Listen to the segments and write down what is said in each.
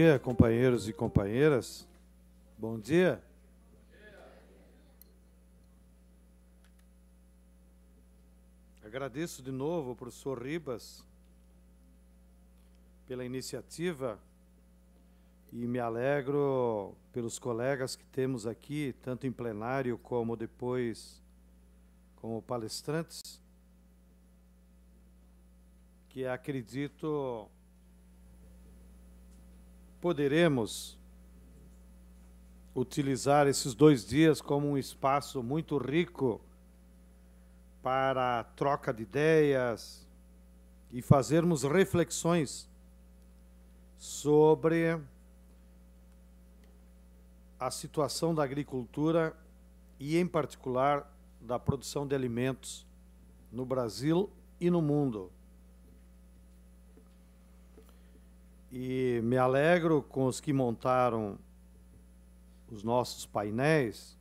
dia, companheiros e companheiras. Bom dia. Agradeço de novo ao professor Ribas pela iniciativa e me alegro pelos colegas que temos aqui, tanto em plenário como depois como palestrantes, que acredito poderemos utilizar esses 2 dias como um espaço muito rico para a troca de ideias e fazermos reflexões sobre a situação da agricultura e, em particular, da produção de alimentos no Brasil e no mundo. E me alegro com os que montaram os nossos painéis,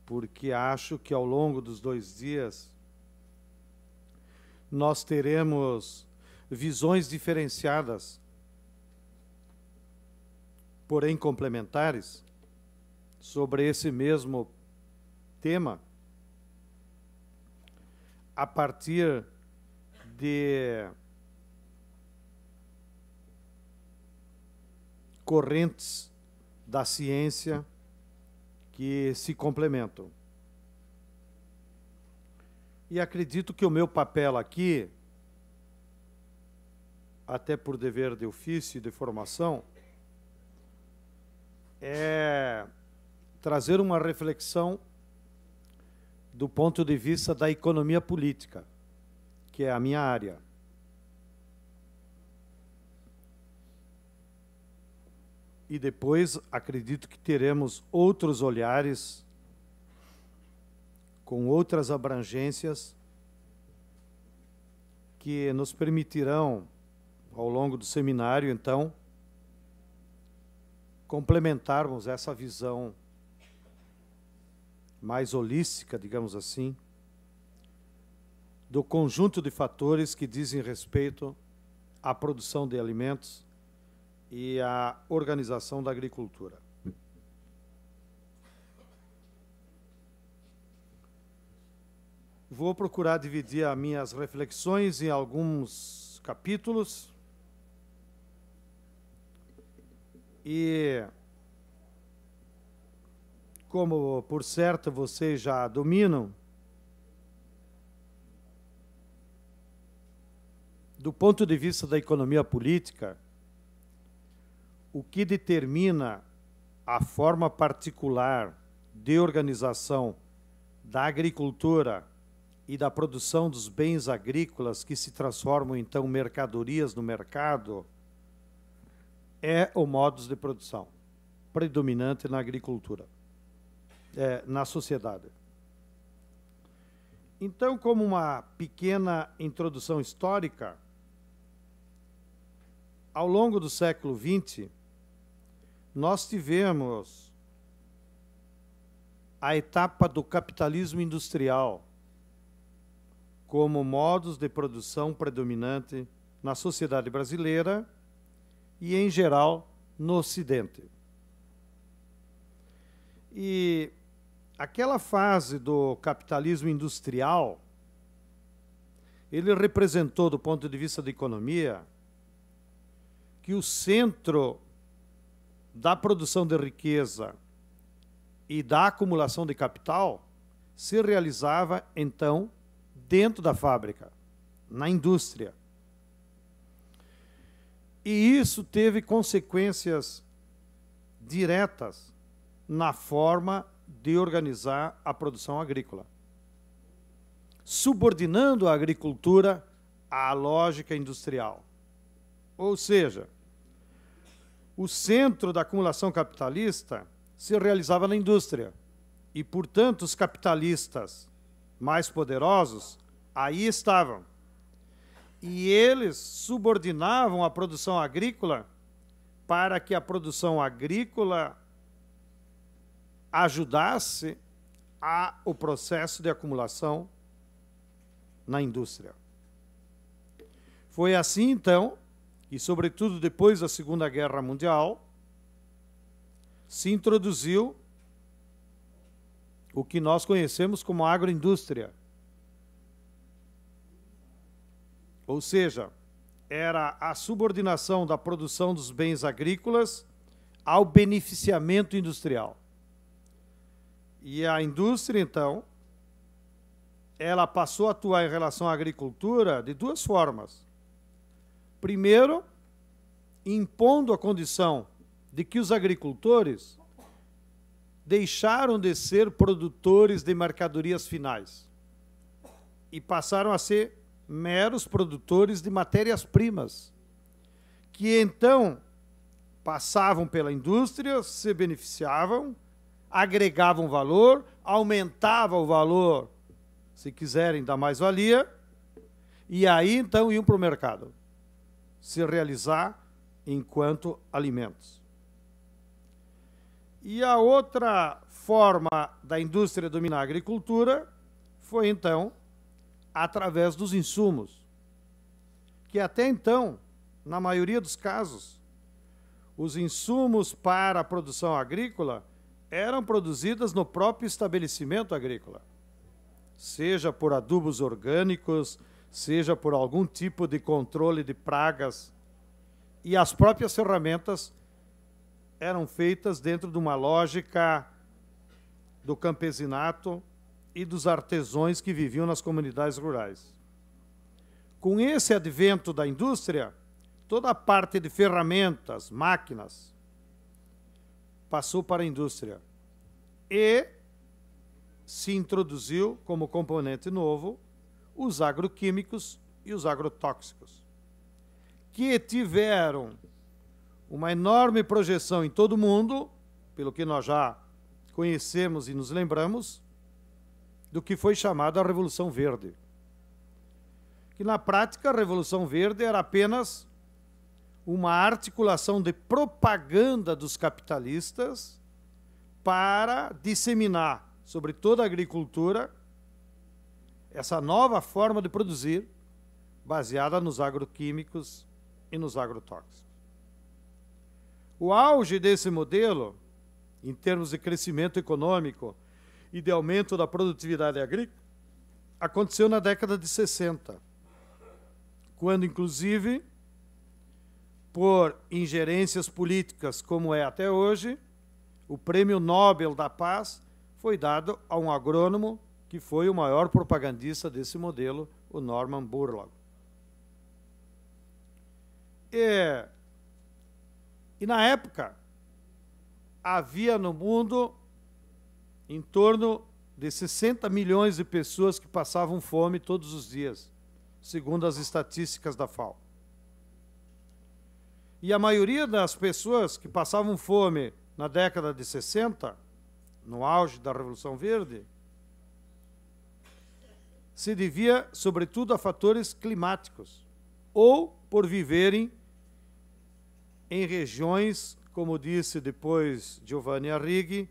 porque acho que ao longo dos 2 dias nós teremos visões diferenciadas, porém complementares, sobre esse mesmo tema, a partir de correntes da ciência que se complementam. E acredito que o meu papel aqui, até por dever de ofício e de formação, é trazer uma reflexão do ponto de vista da economia política, que é a minha área. E depois acredito que teremos outros olhares com outras abrangências que nos permitirão, ao longo do seminário, então, complementarmos essa visão mais holística, digamos assim, do conjunto de fatores que dizem respeito à produção de alimentos e à organização da agricultura. Vou procurar dividir as minhas reflexões em alguns capítulos e, como por certo vocês já dominam, do ponto de vista da economia política, o que determina a forma particular de organização da agricultura e da produção dos bens agrícolas que se transformam, então, em mercadorias no mercado, é o modus de produção predominante na agricultura, na sociedade. Então, como uma pequena introdução histórica, ao longo do século XX, nós tivemos a etapa do capitalismo industrial como modus de produção predominante na sociedade brasileira e, em geral, no Ocidente. E aquela fase do capitalismo industrial, ele representou, do ponto de vista da economia, que o centro da produção de riqueza e da acumulação de capital se realizava, então, dentro da fábrica, na indústria. E isso teve consequências diretas na forma de organizar a produção agrícola, subordinando a agricultura à lógica industrial. Ou seja, o centro da acumulação capitalista se realizava na indústria e, portanto, os capitalistas mais poderosos aí estavam. E eles subordinavam a produção agrícola para que a produção agrícola ajudasse o processo de acumulação na indústria. Foi assim, então, e, sobretudo, depois da Segunda Guerra Mundial, se introduziu o que nós conhecemos como agroindústria. Ou seja, era a subordinação da produção dos bens agrícolas ao beneficiamento industrial. E a indústria, então, ela passou a atuar em relação à agricultura de duas formas. Primeiro, impondo a condição de que os agricultores deixaram de ser produtores de mercadorias finais e passaram a ser meros produtores de matérias-primas, que então passavam pela indústria, se beneficiavam, agregavam valor, aumentavam o valor, se quiserem, da mais-valia, e aí então iam para o mercado se realizar enquanto alimentos. E a outra forma da indústria dominar a agricultura foi, então, através dos insumos, que até então, na maioria dos casos, os insumos para a produção agrícola eram produzidos no próprio estabelecimento agrícola, seja por adubos orgânicos, seja por algum tipo de controle de pragas, e as próprias ferramentas eram feitas dentro de uma lógica do campesinato e dos artesãos que viviam nas comunidades rurais. Com esse advento da indústria, toda a parte de ferramentas, máquinas, passou para a indústria e se introduziu como componente novo os agroquímicos e os agrotóxicos, que tiveram uma enorme projeção em todo o mundo, pelo que nós já conhecemos e nos lembramos, do que foi chamada a Revolução Verde. Que, na prática, a Revolução Verde era apenas uma articulação de propaganda dos capitalistas para disseminar sobre toda a agricultura essa nova forma de produzir, baseada nos agroquímicos e nos agrotóxicos. O auge desse modelo, em termos de crescimento econômico e de aumento da produtividade agrícola, aconteceu na década de 60, quando, inclusive, por ingerências políticas, como é até hoje, o Prêmio Nobel da Paz foi dado a um agrônomo que foi o maior propagandista desse modelo, o Norman Borlaug. E na época, havia no mundo em torno de 60 milhões de pessoas que passavam fome todos os dias, segundo as estatísticas da FAO. E a maioria das pessoas que passavam fome na década de 60, no auge da Revolução Verde, se devia, sobretudo, a fatores climáticos, ou por viverem em regiões, como disse depois Giovanni Arrighi,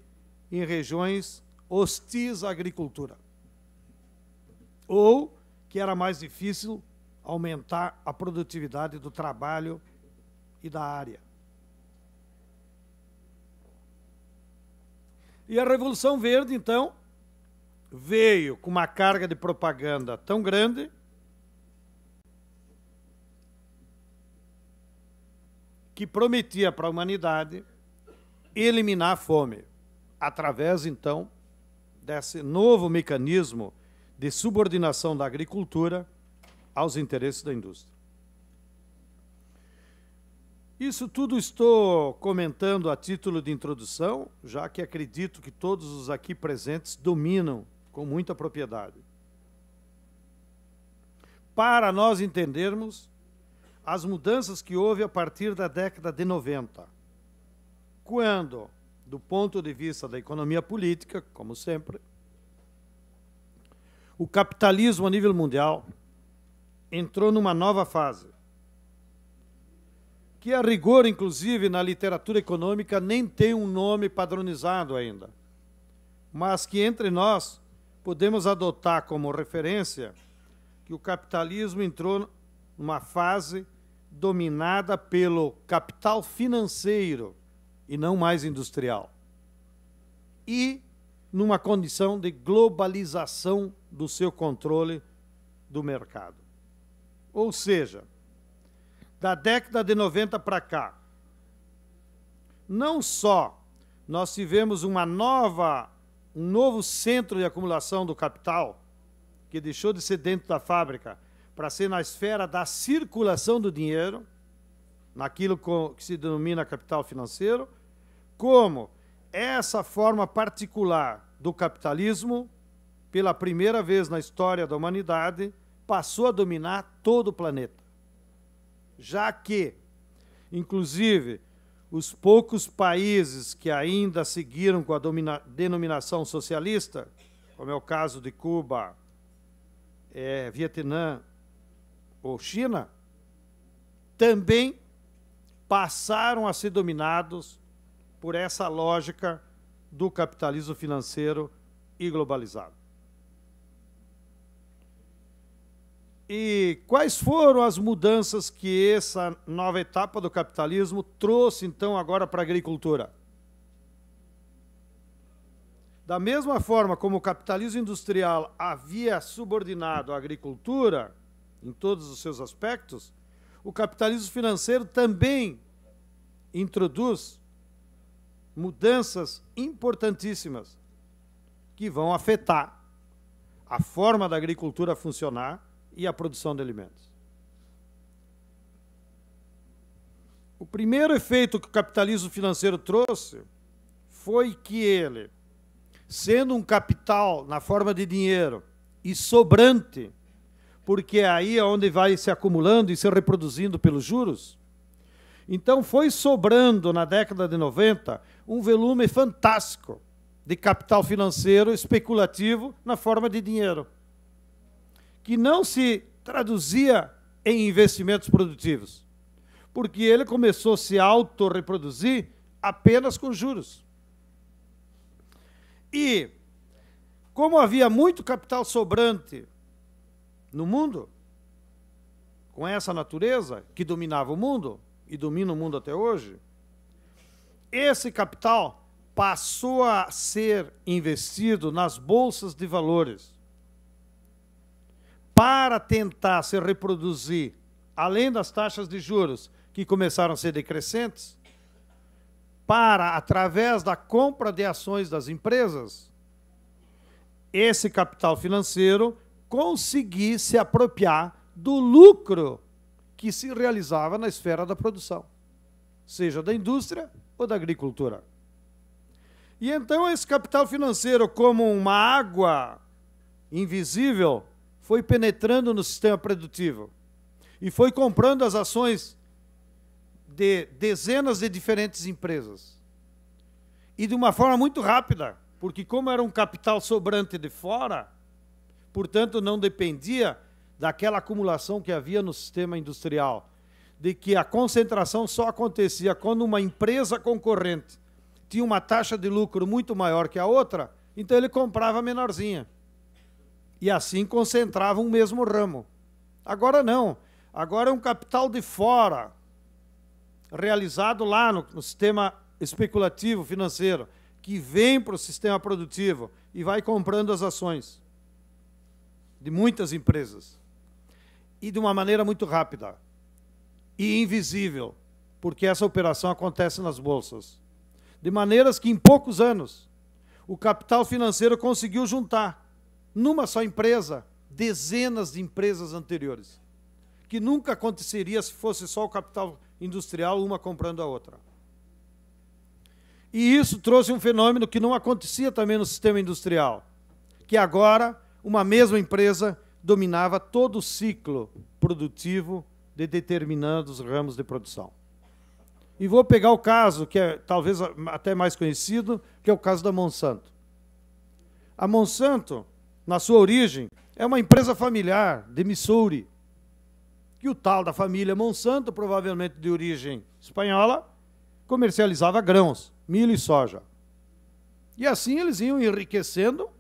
em regiões hostis à agricultura, ou que era mais difícil aumentar a produtividade do trabalho e da área. E a Revolução Verde, então, veio com uma carga de propaganda tão grande que prometia para a humanidade eliminar a fome, através, então, desse novo mecanismo de subordinação da agricultura aos interesses da indústria. Isso tudo estou comentando a título de introdução, já que acredito que todos os aqui presentes dominam com muita propriedade. Para nós entendermos as mudanças que houve a partir da década de 90, quando, do ponto de vista da economia política, como sempre, o capitalismo a nível mundial entrou numa nova fase, que a rigor, inclusive, na literatura econômica, nem tem um nome padronizado ainda, mas que entre nós podemos adotar como referência que o capitalismo entrou numa fase dominada pelo capital financeiro e não mais industrial. E numa condição de globalização do seu controle do mercado. Ou seja, da década de 90 para cá, não só nós tivemos um novo centro de acumulação do capital, que deixou de ser dentro da fábrica para ser na esfera da circulação do dinheiro, naquilo que se denomina capital financeiro, como essa forma particular do capitalismo, pela primeira vez na história da humanidade, passou a dominar todo o planeta. Já que, inclusive, os poucos países que ainda seguiram com a denominação socialista, como é o caso de Cuba, Vietnã ou China, também passaram a ser dominados por essa lógica do capitalismo financeiro e globalizado. E quais foram as mudanças que essa nova etapa do capitalismo trouxe, então, agora para a agricultura? Da mesma forma como o capitalismo industrial havia subordinado a agricultura, em todos os seus aspectos, o capitalismo financeiro também introduz mudanças importantíssimas que vão afetar a forma da agricultura funcionar e a produção de alimentos. O primeiro efeito que o capitalismo financeiro trouxe foi que ele, sendo um capital na forma de dinheiro e sobrante, porque aí é onde vai se acumulando e se reproduzindo pelos juros, então foi sobrando na década de 90 um volume fantástico de capital financeiro especulativo na forma de dinheiro, que não se traduzia em investimentos produtivos, porque ele começou a se autorreproduzir apenas com juros. E, como havia muito capital sobrante no mundo, com essa natureza que dominava o mundo, e domina o mundo até hoje, esse capital passou a ser investido nas bolsas de valores para tentar se reproduzir, além das taxas de juros que começaram a ser decrescentes, para, através da compra de ações das empresas, esse capital financeiro conseguir se apropriar do lucro que se realizava na esfera da produção, seja da indústria ou da agricultura. E então esse capital financeiro, como uma água invisível, foi penetrando no sistema produtivo e foi comprando as ações de dezenas de diferentes empresas. E de uma forma muito rápida, porque como era um capital sobrante de fora, portanto não dependia daquela acumulação que havia no sistema industrial, de que a concentração só acontecia quando uma empresa concorrente tinha uma taxa de lucro muito maior que a outra, então ele comprava a menorzinha. E assim concentrava um mesmo ramo. Agora não. Agora é um capital de fora, realizado lá no sistema especulativo financeiro, que vem para o sistema produtivo e vai comprando as ações de muitas empresas. E de uma maneira muito rápida e invisível, porque essa operação acontece nas bolsas. De maneiras que, em poucos anos, o capital financeiro conseguiu juntar, numa só empresa, dezenas de empresas anteriores, que nunca aconteceria se fosse só o capital industrial, uma comprando a outra. E isso trouxe um fenômeno que não acontecia também no sistema industrial, que agora uma mesma empresa dominava todo o ciclo produtivo de determinados ramos de produção. E vou pegar o caso, que é talvez até mais conhecido, que é o caso da Monsanto. A Monsanto, na sua origem, é uma empresa familiar de Missouri, que o tal da família Monsanto, provavelmente de origem espanhola, comercializava grãos, milho e soja. E assim eles iam enriquecendo,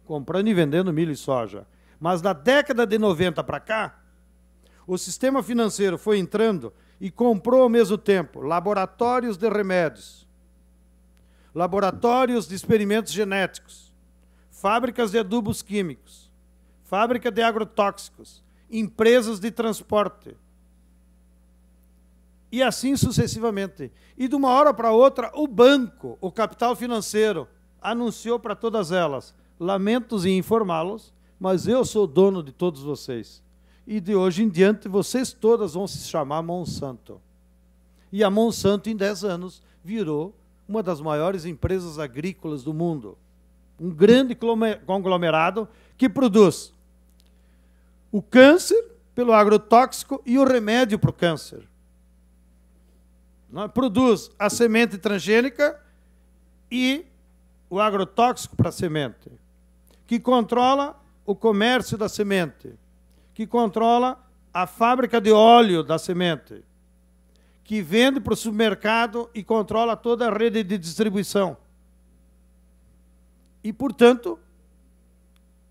comprando e vendendo milho e soja. Mas da década de 90 para cá, O sistema financeiro foi entrando e comprou ao mesmo tempo laboratórios de remédios, laboratórios de experimentos genéticos, fábricas de adubos químicos, fábrica de agrotóxicos, empresas de transporte. E assim sucessivamente. E de uma hora para outra, o banco, o capital financeiro, anunciou para todas elas: lamento em informá-los, mas eu sou dono de todos vocês. E de hoje em diante, vocês todas vão se chamar Monsanto. E a Monsanto, em 10 anos, virou uma das maiores empresas agrícolas do mundo. Um grande conglomerado que produz o câncer pelo agrotóxico e o remédio para o câncer. Produz a semente transgênica e o agrotóxico para a semente, que controla o comércio da semente, que controla a fábrica de óleo da semente, que vende para o supermercado e controla toda a rede de distribuição. E, portanto,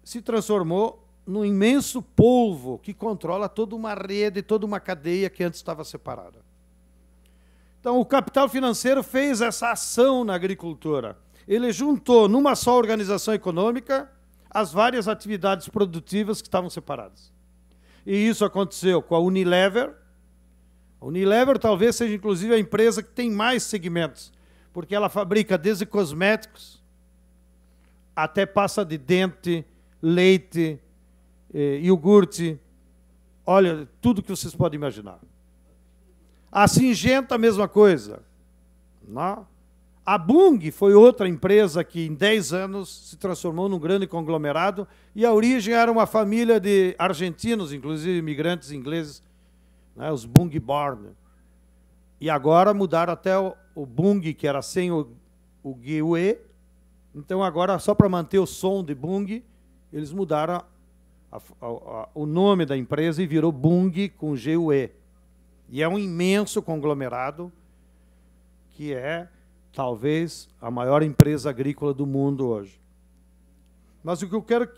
se transformou num imenso polvo que controla toda uma rede, toda uma cadeia que antes estava separada. Então, o capital financeiro fez essa ação na agricultura. Ele juntou numa só organização econômica as várias atividades produtivas que estavam separadas. E isso aconteceu com a Unilever. A Unilever talvez seja, inclusive, a empresa que tem mais segmentos, porque ela fabrica desde cosméticos até pasta de dente, leite, iogurte, olha, tudo que vocês podem imaginar. A Syngenta, a mesma coisa. Não? A Bunge foi outra empresa que, em 10 anos, se transformou num grande conglomerado, e a origem era uma família de argentinos, inclusive imigrantes ingleses, né, os Bunge-Born. E agora mudaram até o Bunge, que era sem o GUE. Então, agora, só para manter o som de Bunge, eles mudaram o nome da empresa e virou Bunge com GUE. E é um imenso conglomerado que é, talvez, a maior empresa agrícola do mundo hoje. Mas o que eu quero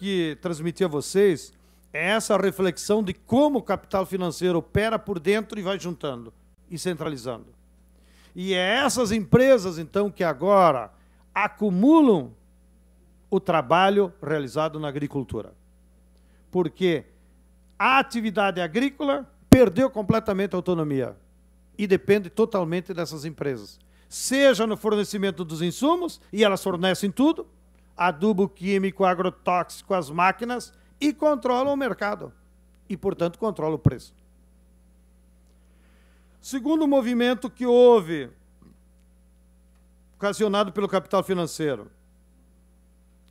transmitir a vocês é essa reflexão de como o capital financeiro opera por dentro e vai juntando e centralizando. E é essas empresas, então, que agora acumulam o trabalho realizado na agricultura. Porque a atividade agrícola perdeu completamente a autonomia e depende totalmente dessas empresas. Seja no fornecimento dos insumos, e elas fornecem tudo, adubo químico, agrotóxico, as máquinas, e controlam o mercado. E, portanto, controlam o preço. Segundo movimento que houve, ocasionado pelo capital financeiro,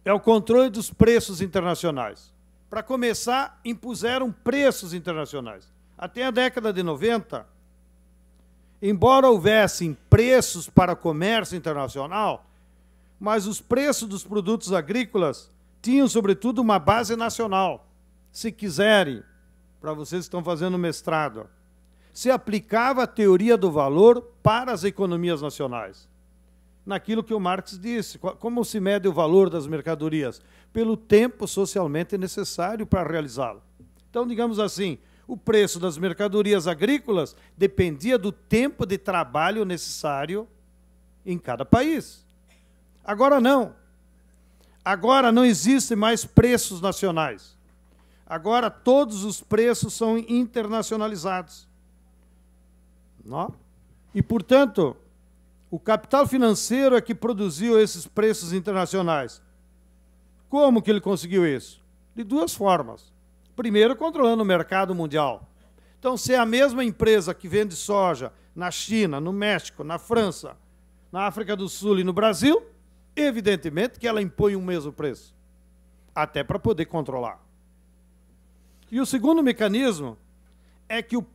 é o controle dos preços internacionais. Para começar, impuseram preços internacionais. Até a década de 90, embora houvessem preços para comércio internacional, mas os preços dos produtos agrícolas tinham, sobretudo, uma base nacional. Se quiserem, para vocês que estão fazendo mestrado, se aplicava a teoria do valor para as economias nacionais. Naquilo que o Marx disse, como se mede o valor das mercadorias? Pelo tempo socialmente necessário para realizá-lo. Então, digamos assim, o preço das mercadorias agrícolas dependia do tempo de trabalho necessário em cada país. Agora não. Agora não existem mais preços nacionais. Agora todos os preços são internacionalizados. Não? E, portanto, o capital financeiro é que produziu esses preços internacionais. Como que ele conseguiu isso? De duas formas. Primeiro, controlando o mercado mundial. Então, se é a mesma empresa que vende soja na China, no México, na França, na África do Sul e no Brasil, evidentemente que ela impõe o mesmo preço, até para poder controlar. E o segundo mecanismo é que o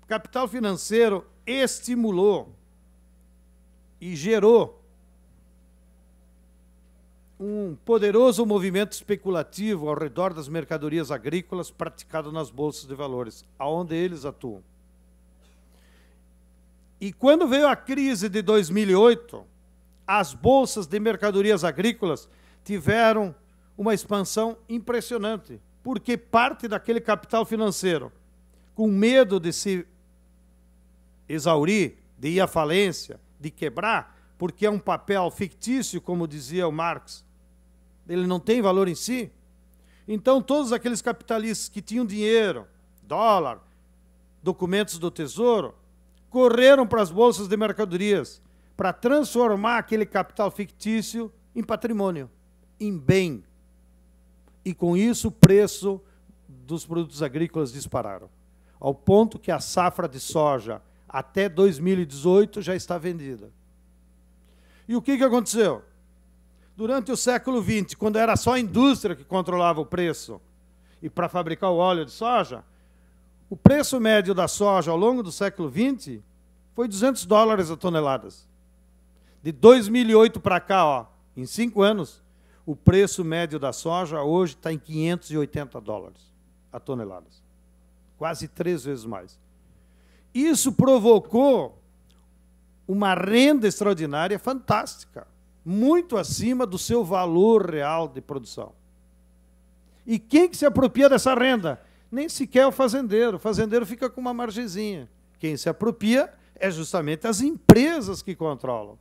capital financeiro estimulou e gerou um poderoso movimento especulativo ao redor das mercadorias agrícolas praticado nas bolsas de valores, aonde eles atuam. E quando veio a crise de 2008, as bolsas de mercadorias agrícolas tiveram uma expansão impressionante, porque parte daquele capital financeiro com medo de se exaurir, de ir à falência, de quebrar, porque é um papel fictício, como dizia o Marx. Ele não tem valor em si. Então, todos aqueles capitalistas que tinham dinheiro, dólar, documentos do Tesouro, correram para as bolsas de mercadorias para transformar aquele capital fictício em patrimônio, em bem. E, com isso, o preço dos produtos agrícolas dispararam, ao ponto que a safra de soja até 2018 já está vendida. E o que aconteceu? Durante o século XX, quando era só a indústria que controlava o preço, e para fabricar o óleo de soja, o preço médio da soja ao longo do século XX foi $200 a toneladas. De 2008 para cá, ó, em 5 anos, o preço médio da soja hoje está em $580 a toneladas. Quase 3 vezes mais. Isso provocou uma renda extraordinária fantástica, muito acima do seu valor real de produção. E quem que se apropria dessa renda? Nem sequer o fazendeiro. O fazendeiro fica com uma margenzinha. Quem se apropria é justamente as empresas que controlam.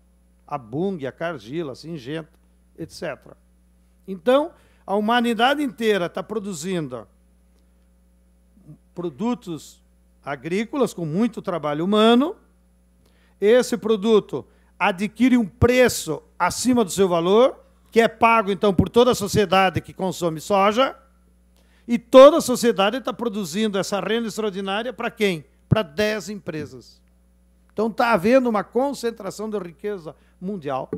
A Bunge, a Cargill, a Syngenta, etc. Então, a humanidade inteira está produzindo produtos agrícolas com muito trabalho humano. Esse produto adquire um preço acima do seu valor, que é pago, então, por toda a sociedade que consome soja, e toda a sociedade está produzindo essa renda extraordinária para quem? Para 10 empresas. Então, está havendo uma concentração de riqueza mundial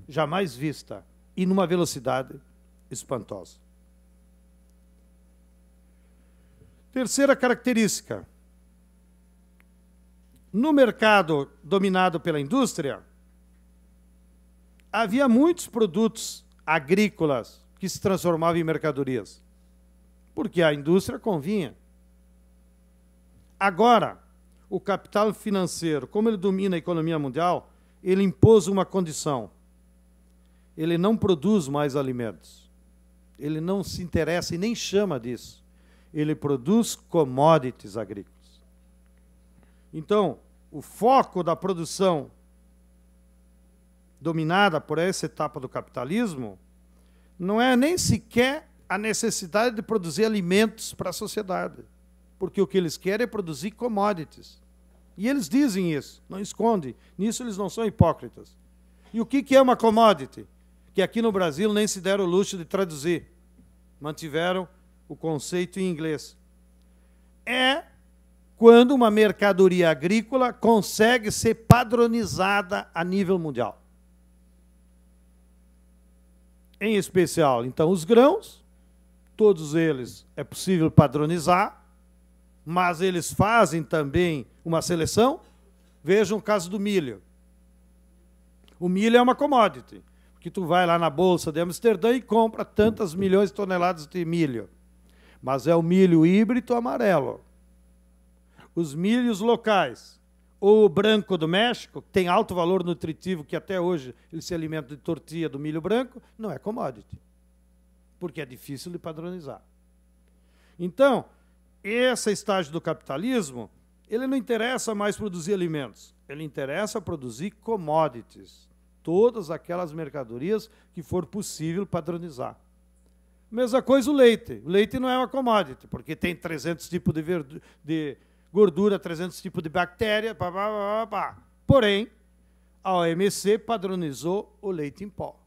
jamais vista e numa velocidade espantosa. Terceira característica. No mercado dominado pela indústria, havia muitos produtos agrícolas que se transformavam em mercadorias, porque a indústria convinha. Agora, o capital financeiro, como ele domina a economia mundial, ele impôs uma condição. Ele não produz mais alimentos. Ele não se interessa e nem chama disso. Ele produz commodities agrícolas. Então, o foco da produção dominada por essa etapa do capitalismo não é nem sequer a necessidade de produzir alimentos para a sociedade, porque o que eles querem é produzir commodities. E eles dizem isso, não escondem. Nisso eles não são hipócritas. E o que é uma commodity? Que aqui no Brasil nem se deram o luxo de traduzir. Mantiveram o conceito em inglês. É quando uma mercadoria agrícola consegue ser padronizada a nível mundial. Em especial, então, os grãos, todos eles é possível padronizar, mas eles fazem também uma seleção. Vejam o caso do milho. O milho é uma commodity, porque tu vai lá na Bolsa de Amsterdã e compra tantas milhões de toneladas de milho. Mas é o milho híbrido amarelo. Os milhos locais, ou o branco do México, que tem alto valor nutritivo, que até hoje ele se alimenta de tortilha do milho branco, não é commodity, porque é difícil de padronizar. Então, esse estágio do capitalismo, ele não interessa mais produzir alimentos, ele interessa produzir commodities, todas aquelas mercadorias que for possível padronizar. Mesma coisa o leite. O leite não é uma commodity, porque tem 300 tipos de gordura, 300 tipos de bactéria, pá, pá, pá, pá. Porém, a OMC padronizou o leite em pó.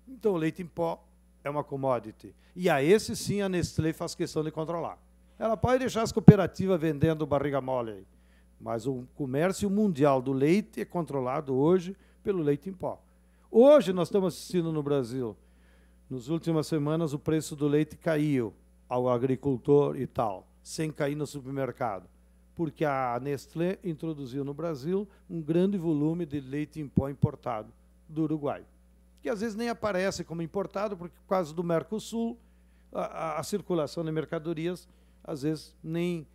Então, o leite em pó é uma commodity. E a esse, sim, a Nestlé faz questão de controlar. Ela pode deixar as cooperativas vendendo barriga mole aí, mas o comércio mundial do leite é controlado hoje pelo leite em pó. Hoje, nós estamos assistindo no Brasil, nas últimas semanas, o preço do leite caiu ao agricultor e tal, sem cair no supermercado, porque a Nestlé introduziu no Brasil um grande volume de leite em pó importado do Uruguai, que às vezes nem aparece como importado, porque por causa do Mercosul, a circulação de mercadorias, às vezes, nem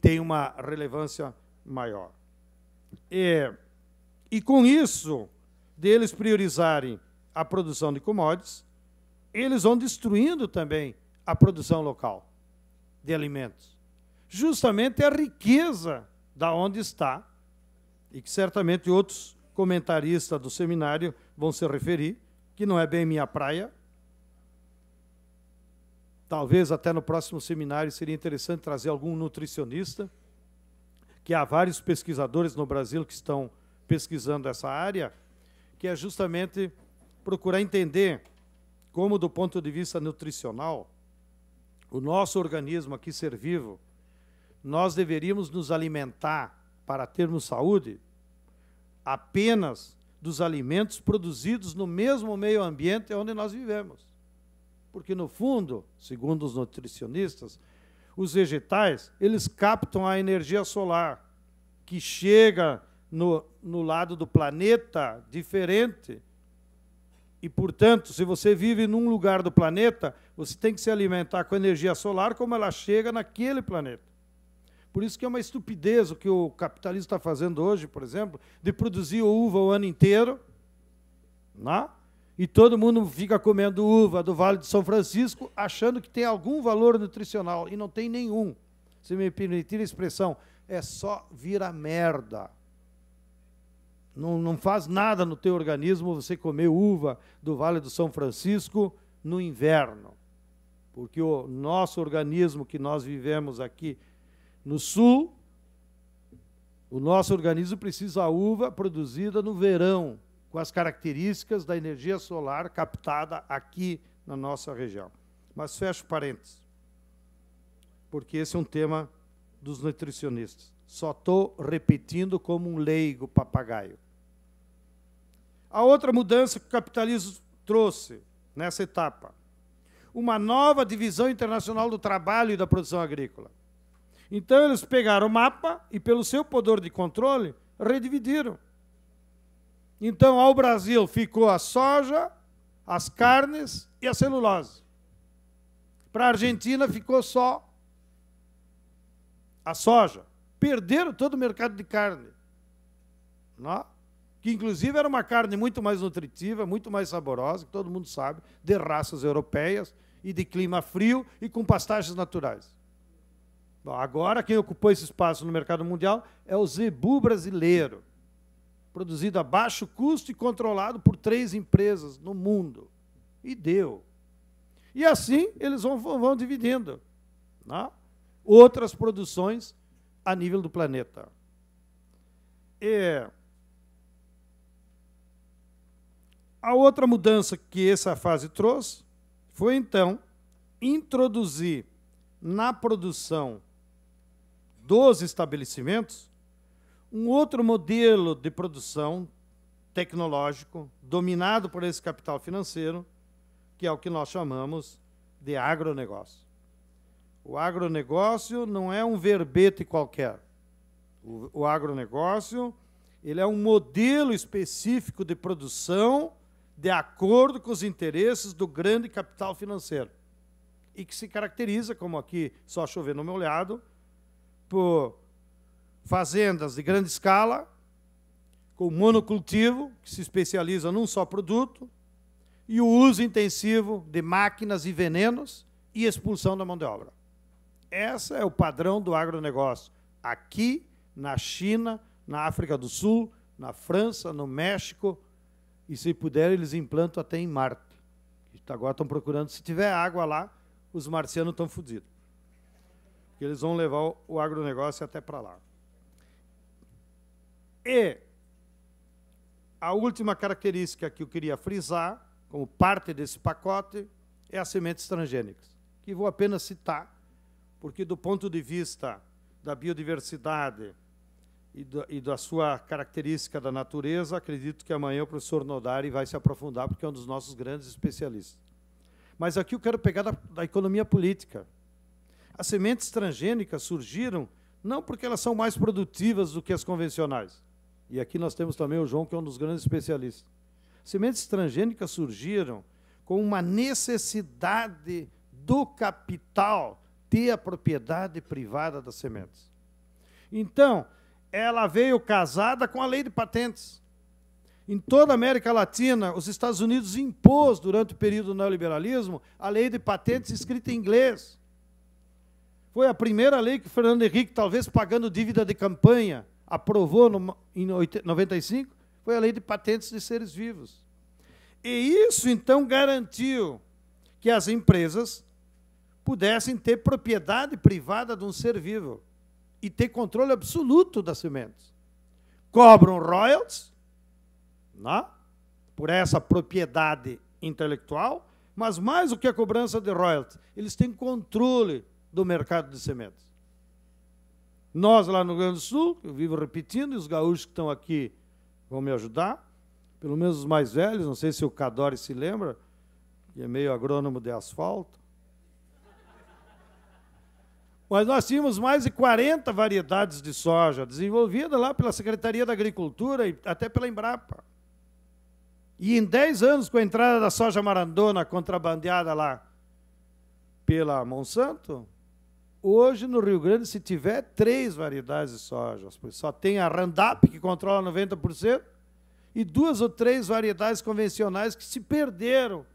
tem uma relevância maior. E com isso, deles priorizarem a produção de commodities, eles vão destruindo também a produção local de alimentos. justamente a riqueza da onde está, e que certamente outros comentaristas do seminário vão se referir, que não é bem minha praia. Talvez até no próximo seminário seria interessante trazer algum nutricionista, que há vários pesquisadores no Brasil que estão pesquisando essa área, que é justamente procurar entender como, do ponto de vista nutricional, o nosso organismo aqui ser vivo, nós deveríamos nos alimentar para termos saúde apenas dos alimentos produzidos no mesmo meio ambiente onde nós vivemos. Porque, no fundo, segundo os nutricionistas, os vegetais, eles captam a energia solar, que chega no lado do planeta diferente. E, portanto, se você vive num lugar do planeta, você tem que se alimentar com energia solar como ela chega naquele planeta. Por isso que é uma estupidez o que o capitalismo está fazendo hoje, por exemplo, de produzir uva o ano inteiro, né? E todo mundo fica comendo uva do Vale de São Francisco, achando que tem algum valor nutricional, e não tem nenhum. Se me permitir a expressão, é só vira merda. Não faz nada no teu organismo você comer uva do Vale do São Francisco no inverno. Porque o nosso organismo que nós vivemos aqui no sul, o nosso organismo precisa da uva produzida no verão, com as características da energia solar captada aqui na nossa região. Mas fecho parênteses, porque esse é um tema dos nutricionistas. Só estou repetindo como um leigo papagaio. A outra mudança que o capitalismo trouxe nessa etapa, uma nova divisão internacional do trabalho e da produção agrícola. Então, eles pegaram o mapa e, pelo seu poder de controle, redividiram. Então, ao Brasil ficou a soja, as carnes e a celulose. Para a Argentina ficou só a soja. Perderam todo o mercado de carne, não? Que, inclusive, era uma carne muito mais nutritiva, muito mais saborosa, que todo mundo sabe, de raças europeias e de clima frio e com pastagens naturais. Bom, agora, quem ocupou esse espaço no mercado mundial é o zebu brasileiro, produzido a baixo custo e controlado por 3 empresas no mundo. E deu. E assim eles vão dividindo, né? Outras produções a nível do planeta. A outra mudança que essa fase trouxe foi, então, introduzir na produção dos estabelecimentos um outro modelo de produção tecnológico dominado por esse capital financeiro, que é o que nós chamamos de agronegócio. O agronegócio não é um verbete qualquer. O agronegócio, ele é um modelo específico de produção de acordo com os interesses do grande capital financeiro e que se caracteriza, como aqui só chover no meu olhado, por fazendas de grande escala, com monocultivo, que se especializa num só produto, e o uso intensivo de máquinas e venenos e expulsão da mão de obra. Esse é o padrão do agronegócio, aqui, na China, na África do Sul, na França, no México, e, se puder, eles implantam até em Marte. Agora estão procurando, se tiver água lá, os marcianos estão fodidos. Porque eles vão levar o agronegócio até para lá. E a última característica que eu queria frisar, como parte desse pacote, é as sementes transgênicas, que vou apenas citar, porque, do ponto de vista da biodiversidade e da sua característica da natureza, acredito que amanhã o professor Nodari vai se aprofundar, porque é um dos nossos grandes especialistas. Mas aqui eu quero pegar da economia política. As sementes transgênicas surgiram não porque elas são mais produtivas do que as convencionais. E aqui nós temos também o João, que é um dos grandes especialistas. Sementes transgênicas surgiram com uma necessidade do capital ter a propriedade privada das sementes. Então, ela veio casada com a lei de patentes. Em toda a América Latina, os Estados Unidos impôs, durante o período do neoliberalismo, a lei de patentes escrita em inglês. Foi a primeira lei que o Fernando Henrique, talvez pagando dívida de campanha, aprovou em 95, foi a lei de patentes de seres vivos. E isso, então, garantiu que as empresas pudessem ter propriedade privada de um ser vivo e ter controle absoluto das sementes. Cobram royalties, né, por essa propriedade intelectual, mas mais do que a cobrança de royalties, eles têm controle do mercado de sementes. Nós, lá no Rio Grande do Sul, eu vivo repetindo, e os gaúchos que estão aqui vão me ajudar, pelo menos os mais velhos, não sei se o Cadore se lembra, que é meio agrônomo de asfalto. Mas nós tínhamos mais de 40 variedades de soja desenvolvidas lá pela Secretaria da Agricultura e até pela Embrapa. E em 10 anos, com a entrada da soja marandona contrabandeada lá pela Monsanto, hoje no Rio Grande, se tiver 3 variedades de soja, só tem a Roundup, que controla 90%, e 2 ou 3 variedades convencionais que se perderam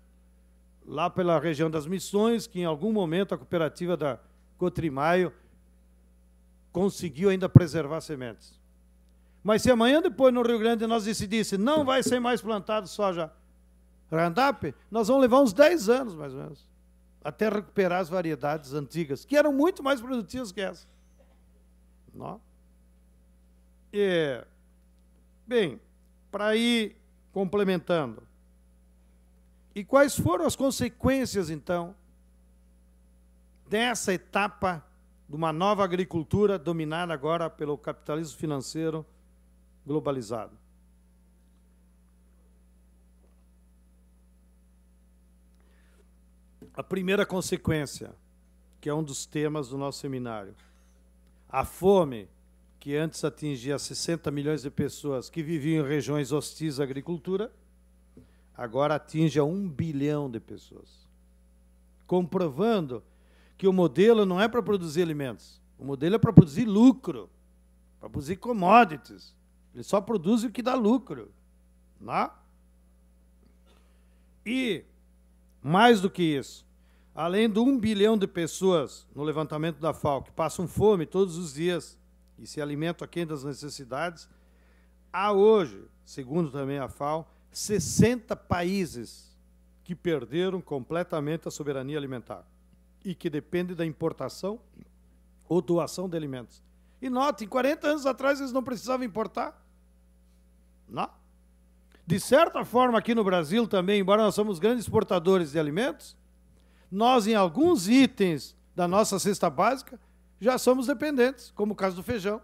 lá pela região das Missões, que em algum momento a cooperativa da Cotrimaio conseguiu ainda preservar sementes. Mas se amanhã depois no Rio Grande nós decidíssemos não vai ser mais plantado soja Roundup, nós vamos levar uns 10 anos, mais ou menos, até recuperar as variedades antigas, que eram muito mais produtivas que essa. Não? E, bem, para ir complementando, e quais foram as consequências, então, dessa etapa de uma nova agricultura dominada agora pelo capitalismo financeiro globalizado? A primeira consequência, que é um dos temas do nosso seminário, a fome, que antes atingia 60 milhões de pessoas que viviam em regiões hostis à agricultura, agora atinge a 1 bilhão de pessoas, comprovando que o modelo não é para produzir alimentos, o modelo é para produzir lucro, para produzir commodities. Ele só produz o que dá lucro. Não? E, mais do que isso, além de 1 bilhão de pessoas, no levantamento da FAO, que passam fome todos os dias e se alimentam aquém das necessidades, há hoje, segundo também a FAO, 60 países que perderam completamente a soberania alimentar e que dependem da importação ou doação de alimentos. E notem, 40 anos atrás eles não precisavam importar. Não. De certa forma, aqui no Brasil também, embora nós somos grandes exportadores de alimentos, nós, em alguns itens da nossa cesta básica, já somos dependentes, como o caso do feijão.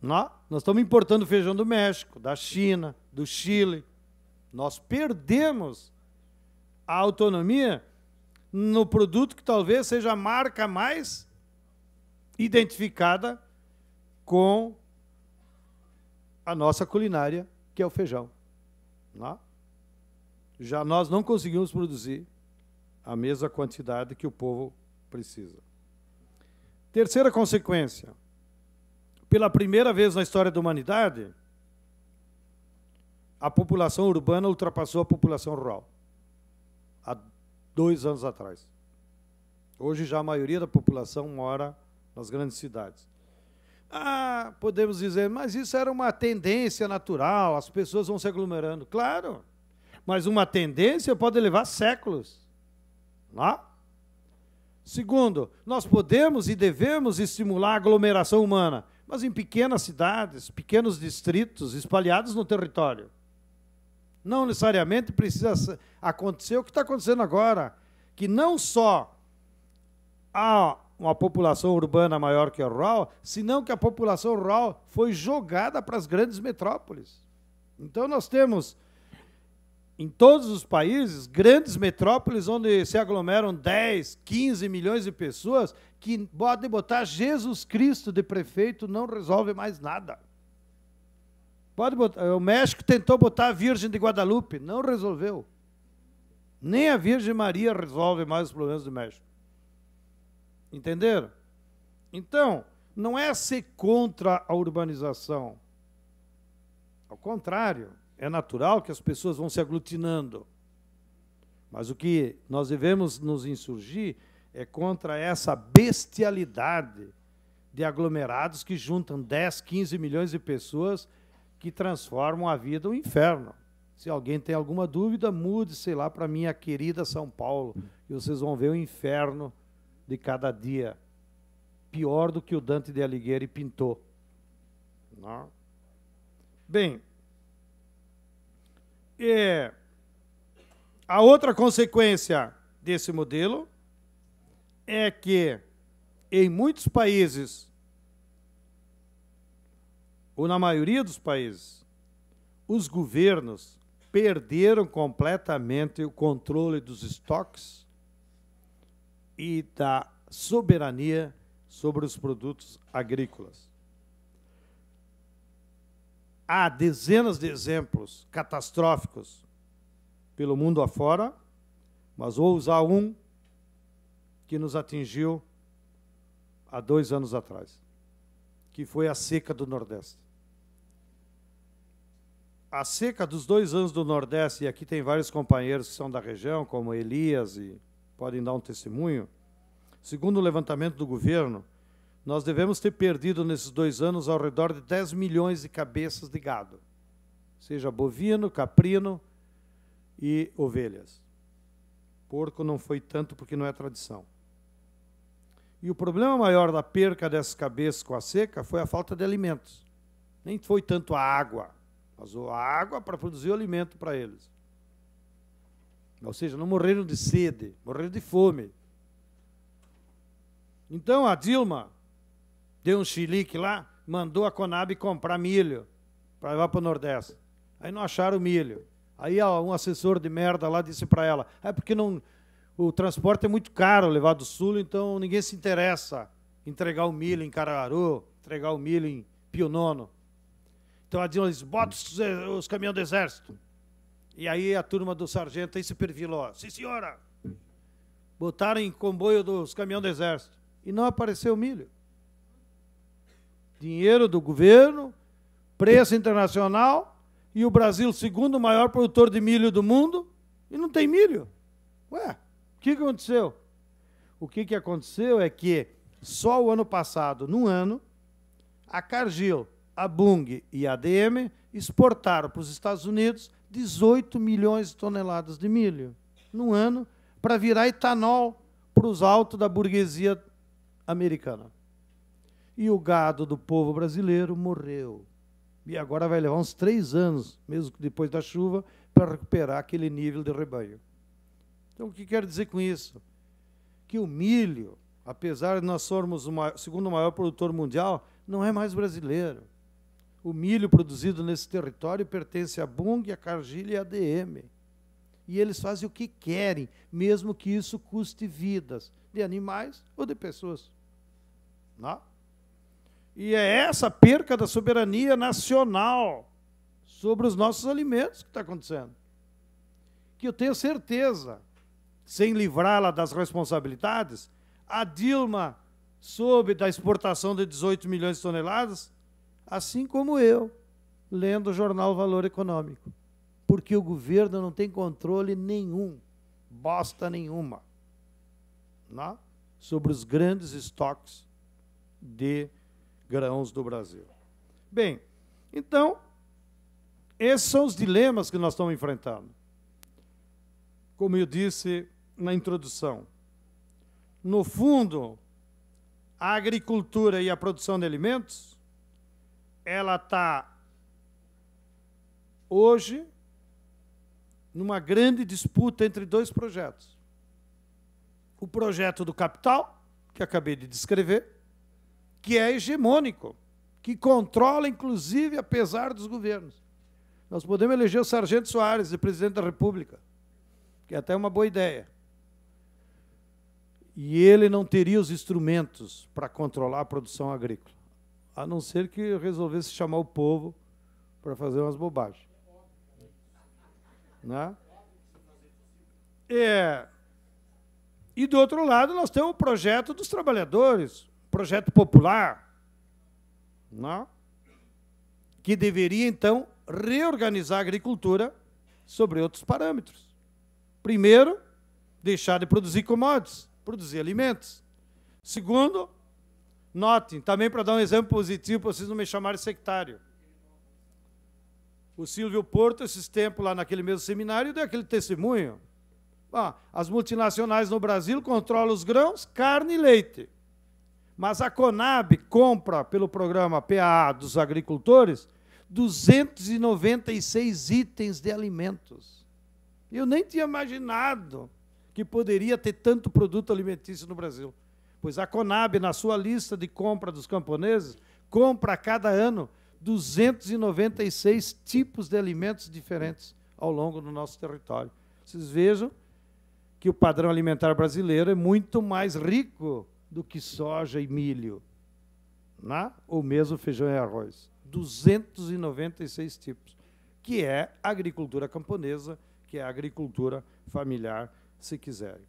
Não? Nós estamos importando feijão do México, da China, do Chile. Nós perdemos a autonomia no produto que talvez seja a marca mais identificada com a nossa culinária, que é o feijão. Não? Já nós não conseguimos produzir a mesma quantidade que o povo precisa. Terceira consequência. Pela primeira vez na história da humanidade, a população urbana ultrapassou a população rural. Há 2 anos atrás. Hoje já a maioria da população mora nas grandes cidades. Ah, podemos dizer, mas isso era uma tendência natural, as pessoas vão se aglomerando. Claro, mas uma tendência pode levar séculos. Não? Segundo, nós podemos e devemos estimular a aglomeração humana, mas em pequenas cidades, pequenos distritos espalhados no território. Não necessariamente precisa acontecer o que está acontecendo agora, que não só há uma população urbana maior que a rural, senão que a população rural foi jogada para as grandes metrópoles. Então nós temos, em todos os países, grandes metrópoles onde se aglomeram 10, 15 milhões de pessoas, que podem botar Jesus Cristo de prefeito, não resolve mais nada. Pode botar, o México tentou botar a Virgem de Guadalupe, não resolveu. Nem a Virgem Maria resolve mais os problemas do México. Entenderam? Então, não é ser contra a urbanização. Ao contrário, é natural que as pessoas vão se aglutinando. Mas o que nós devemos nos insurgir é contra essa bestialidade de aglomerados que juntam 10, 15 milhões de pessoas que transformam a vida um inferno. Se alguém tem alguma dúvida, mude, sei lá, para minha querida São Paulo, e vocês vão ver o inferno de cada dia. Pior do que o Dante de Alighieri pintou. Não? Bem, a outra consequência desse modelo é que, em muitos países, ou na maioria dos países, os governos perderam completamente o controle dos estoques e da soberania sobre os produtos agrícolas. Há dezenas de exemplos catastróficos pelo mundo afora, mas vou usar um que nos atingiu há 2 anos atrás, que foi a seca do Nordeste. A seca dos 2 anos do Nordeste, e aqui tem vários companheiros que são da região, como Elias, e podem dar um testemunho, segundo o levantamento do governo, nós devemos ter perdido nesses 2 anos ao redor de 10 milhões de cabeças de gado, seja bovino, caprino e ovelhas. Porco não foi tanto porque não é tradição. E o problema maior da perca dessas cabeças com a seca foi a falta de alimentos. Nem foi tanto a água, mas a água para produzir o alimento para eles. Ou seja, não morreram de sede, morreram de fome. Então a Dilma deu um chilique lá, mandou a Conab comprar milho para levar para o Nordeste. Aí não acharam milho. Aí um assessor de merda lá disse para ela, porque não, o transporte é muito caro levar do Sul, então ninguém se interessa em entregar o milho em Caruaru, entregar o milho em Pio Nono. Então a Dilma disse, bota os caminhões do Exército. E aí a turma do sargento aí se perfilou. Sim, senhora! Botaram em comboio dos caminhões do Exército. E não apareceu milho. Dinheiro do governo, preço internacional, e o Brasil, segundo maior produtor de milho do mundo, e não tem milho. Ué, o que aconteceu? O que aconteceu é que só o ano passado, num ano, a Cargill, a Bunge e a ADM exportaram para os Estados Unidos 18 milhões de toneladas de milho, num ano, para virar etanol para os altos da burguesia americana. E o gado do povo brasileiro morreu. E agora vai levar uns 3 anos, mesmo depois da chuva, para recuperar aquele nível de rebanho. Então, o que quero dizer com isso? Que o milho, apesar de nós sermos o segundo maior produtor mundial, não é mais brasileiro. O milho produzido nesse território pertence à Bunge, à Cargill e à ADM. E eles fazem o que querem, mesmo que isso custe vidas de animais ou de pessoas. Não? E é essa perca da soberania nacional sobre os nossos alimentos que está acontecendo. Que eu tenho certeza, sem livrá-la das responsabilidades, a Dilma soube da exportação de 18 milhões de toneladas, assim como eu, lendo o jornal Valor Econômico. Porque o governo não tem controle nenhum, bosta nenhuma, não? Sobre os grandes estoques de grãos do Brasil. Bem, então, esses são os dilemas que nós estamos enfrentando. Como eu disse na introdução, no fundo, a agricultura e a produção de alimentos, ela está hoje numa grande disputa entre 2 projetos. O projeto do capital, que acabei de descrever, que é hegemônico, que controla, inclusive, apesar dos governos. Nós podemos eleger o Sargento Soares de presidente da República, que é até uma boa ideia. E ele não teria os instrumentos para controlar a produção agrícola, a não ser que resolvesse chamar o povo para fazer umas bobagens. Né? E, do outro lado, nós temos o projeto dos trabalhadores, projeto popular, não? Que deveria, então, reorganizar a agricultura sobre outros parâmetros. Primeiro, deixar de produzir commodities, produzir alimentos. Segundo, notem, também para dar um exemplo positivo, para vocês não me chamarem sectário. O Silvio Porto, esses tempos lá naquele mesmo seminário, deu aquele testemunho. As multinacionais no Brasil controlam os grãos, carne e leite. Mas a Conab compra, pelo programa PAA dos agricultores, 296 itens de alimentos. Eu nem tinha imaginado que poderia ter tanto produto alimentício no Brasil. Pois a Conab, na sua lista de compra dos camponeses, compra a cada ano 296 tipos de alimentos diferentes ao longo do nosso território. Vocês vejam que o padrão alimentar brasileiro é muito mais rico do que soja e milho, né? Ou mesmo feijão e arroz. 296 tipos, que é a agricultura camponesa, que é a agricultura familiar, se quiserem.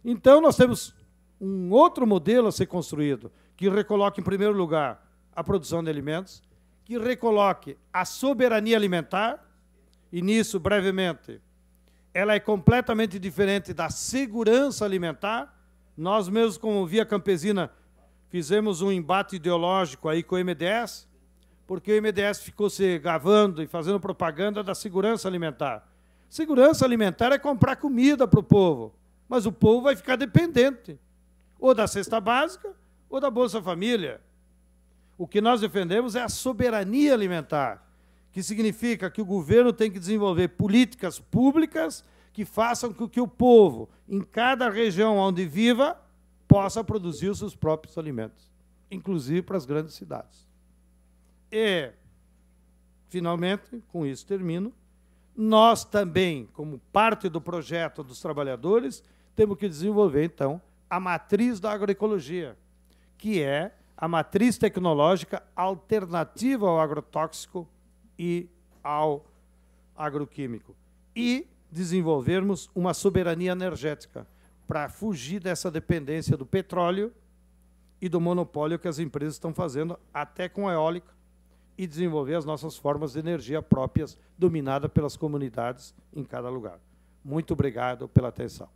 Então, nós temos um outro modelo a ser construído, que recoloque, em primeiro lugar, a produção de alimentos, que recoloque a soberania alimentar, e nisso, brevemente, ela é completamente diferente da segurança alimentar. Nós mesmos, como Via Campesina, fizemos um embate ideológico aí com o MDS, porque o MDS ficou se gavando e fazendo propaganda da segurança alimentar. Segurança alimentar é comprar comida para o povo, mas o povo vai ficar dependente ou da cesta básica ou da Bolsa Família. O que nós defendemos é a soberania alimentar, que significa que o governo tem que desenvolver políticas públicas que façam com que o povo, em cada região onde viva, possa produzir os seus próprios alimentos, inclusive para as grandes cidades. E, finalmente, com isso termino, nós também, como parte do projeto dos trabalhadores, temos que desenvolver, então, a matriz da agroecologia, que é a matriz tecnológica alternativa ao agrotóxico e ao agroquímico. E desenvolvermos uma soberania energética para fugir dessa dependência do petróleo e do monopólio que as empresas estão fazendo, até com a eólica, e desenvolver as nossas formas de energia próprias, dominadas pelas comunidades em cada lugar. Muito obrigado pela atenção.